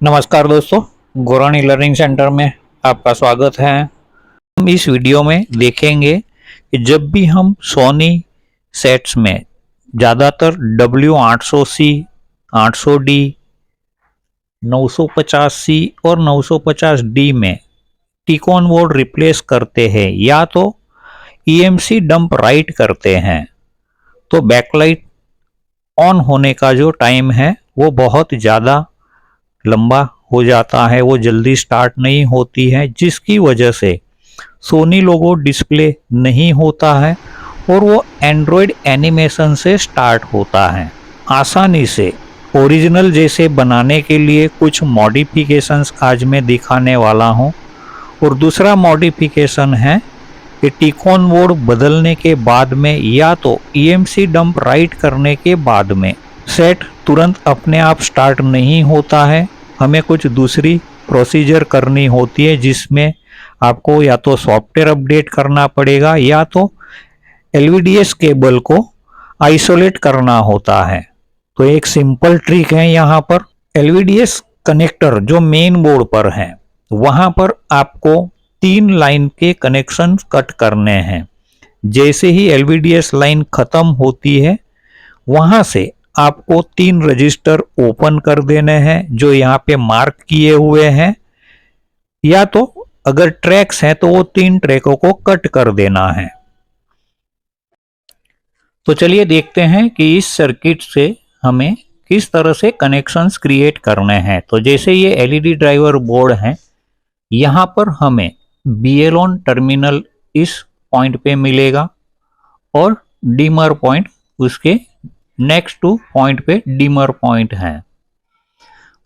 नमस्कार दोस्तों, गोरानी learning centre में आपका स्वागत है। हम इस वीडियो में देखेंगे कि जब भी हम सोनी सेट्स में ज़्यादातर W800C, 800D, 950C और 950D में टिकोन बोर्ड रिप्लेस करते हैं या तो EMC डंप राइट करते हैं, तो बैकलाइट ऑन होने का जो टाइम है वो बहुत ज़्यादा लंबा हो जाता है, वो जल्दी स्टार्ट नहीं होती है, जिसकी वजह से सोनी लोगो डिस्प्ले नहीं होता है और वो एंड्रॉयड एनिमेशन से स्टार्ट होता है। आसानी से ओरिजिनल जैसे बनाने के लिए कुछ मॉडिफिकेशंस आज मैं दिखाने वाला हूँ। और दूसरा मॉडिफिकेशन है कि टिकोन बोर्ड बदलने के बाद में या तो EMC डंप राइट करने के बाद में सेट तुरंत अपने आप स्टार्ट नहीं होता है, हमें कुछ दूसरी प्रोसीजर करनी होती है, जिसमें आपको या तो सॉफ्टवेयर अपडेट करना पड़ेगा या तो LVDS केबल को आइसोलेट करना होता है। तो एक सिंपल ट्रिक है यहाँ पर। LVDS कनेक्टर जो मेन बोर्ड पर है वहाँ पर आपको 3 लाइन के कनेक्शन कट करने हैं। जैसे ही LVDS लाइन खत्म होती है वहाँ से आपको 3 रजिस्टर ओपन कर देने हैं जो यहाँ पे मार्क किए हुए हैं, या तो अगर ट्रैक्स हैं तो वो 3 ट्रैकों को कट कर देना है। तो चलिए देखते हैं कि इस सर्किट से हमें किस तरह से कनेक्शंस क्रिएट करने हैं। तो जैसे ये LED ड्राइवर बोर्ड है, यहाँ पर हमें BL-ON टर्मिनल इस पॉइंट पे मिलेगा और डिमर पॉइंट उसके नेक्स्ट टू पॉइंट पे डिमर पॉइंट है।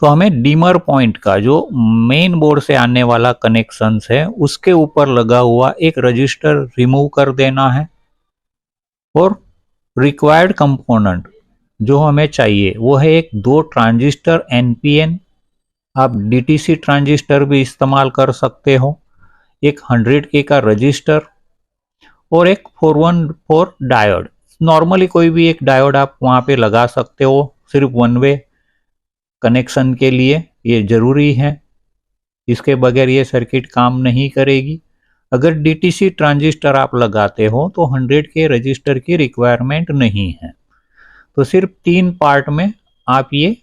तो हमें डिमर पॉइंट का जो मेन बोर्ड से आने वाला कनेक्शन है उसके ऊपर लगा हुआ एक रजिस्टर रिमूव कर देना है और रिक्वायर्ड कंपोनेंट जो हमें चाहिए वो है एक 2 ट्रांजिस्टर NPN, आप DTC ट्रांजिस्टर भी इस्तेमाल कर सकते हो, एक 100K का रजिस्टर और एक 414 डायोड। नॉर्मली कोई भी एक डायोड आप वहाँ पे लगा सकते हो, सिर्फ 1 वे कनेक्शन के लिए ये ज़रूरी है, इसके बगैर ये सर्किट काम नहीं करेगी। अगर DTC ट्रांजिस्टर आप लगाते हो तो 100K रजिस्टर की रिक्वायरमेंट नहीं है। तो सिर्फ 3 पार्ट में आप ये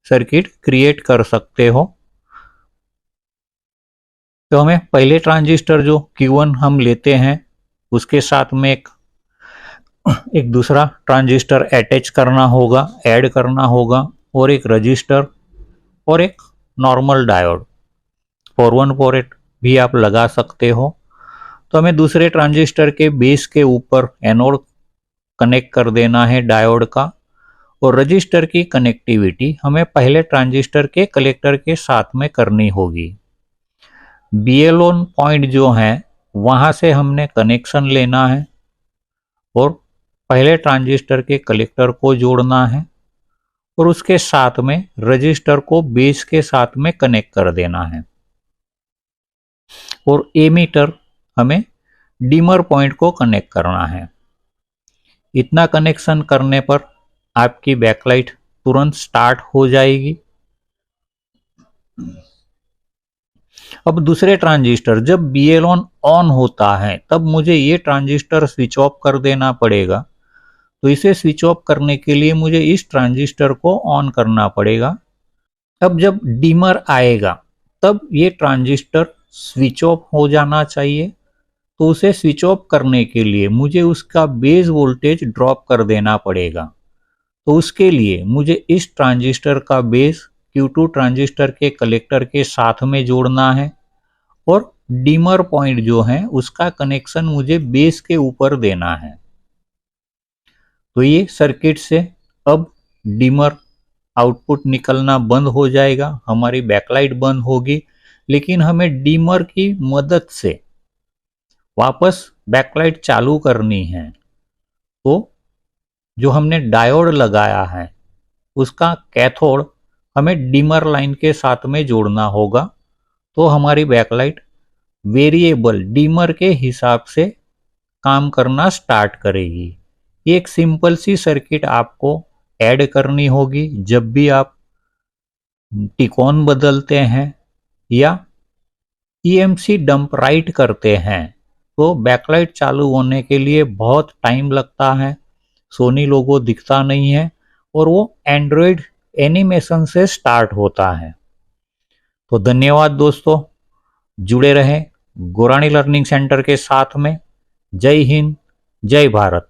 सर्किट क्रिएट कर सकते हो। तो हमें पहले ट्रांजिस्टर जो Q1 हम लेते हैं उसके साथ में एक दूसरा ट्रांजिस्टर अटैच करना होगा, ऐड करना होगा, और एक रजिस्टर और एक नॉर्मल डायोड 4148 भी आप लगा सकते हो। तो हमें दूसरे ट्रांजिस्टर के बेस के ऊपर एनोड कनेक्ट कर देना है डायोड का, और रजिस्टर की कनेक्टिविटी हमें पहले ट्रांजिस्टर के कलेक्टर के साथ में करनी होगी। BL-ON पॉइंट जो है वहाँ से हमने कनेक्शन लेना है और पहले ट्रांजिस्टर के कलेक्टर को जोड़ना है और उसके साथ में रजिस्टर को बेस के साथ में कनेक्ट कर देना है, और एमीटर हमें डिमर पॉइंट को कनेक्ट करना है। इतना कनेक्शन करने पर आपकी बैकलाइट तुरंत स्टार्ट हो जाएगी। अब दूसरे ट्रांजिस्टर जब BL-ON ऑन होता है तब मुझे ये ट्रांजिस्टर स्विच ऑफ कर देना पड़ेगा। तो इसे स्विच ऑफ करने के लिए मुझे इस ट्रांजिस्टर को ऑन करना पड़ेगा। अब जब डिमर आएगा तब ये ट्रांजिस्टर स्विच ऑफ हो जाना चाहिए। तो उसे स्विच ऑफ करने के लिए मुझे उसका बेस वोल्टेज ड्रॉप कर देना पड़ेगा। तो उसके लिए मुझे इस ट्रांजिस्टर का बेस Q2 ट्रांजिस्टर के कलेक्टर के साथ में जोड़ना है और डिमर पॉइंट जो है उसका कनेक्शन मुझे बेस के ऊपर देना है। तो ये सर्किट से अब डिमर आउटपुट निकलना बंद हो जाएगा, हमारी बैकलाइट बंद होगी, लेकिन हमें डिमर की मदद से वापस बैकलाइट चालू करनी है। तो जो हमने डायोड लगाया है उसका कैथोड हमें डिमर लाइन के साथ में जोड़ना होगा। तो हमारी बैकलाइट वेरिएबल डिमर के हिसाब से काम करना स्टार्ट करेगी। ये एक सिंपल सी सर्किट आपको ऐड करनी होगी जब भी आप टिकोन बदलते हैं या ईएमसी डंप राइट करते हैं तो बैकलाइट चालू होने के लिए बहुत टाइम लगता है, सोनी लोगो दिखता नहीं है और वो एंड्रॉयड एनिमेशन से स्टार्ट होता है। तो धन्यवाद दोस्तों, जुड़े रहें गोरानी लर्निंग सेंटर के साथ में। जय हिंद, जय भारत।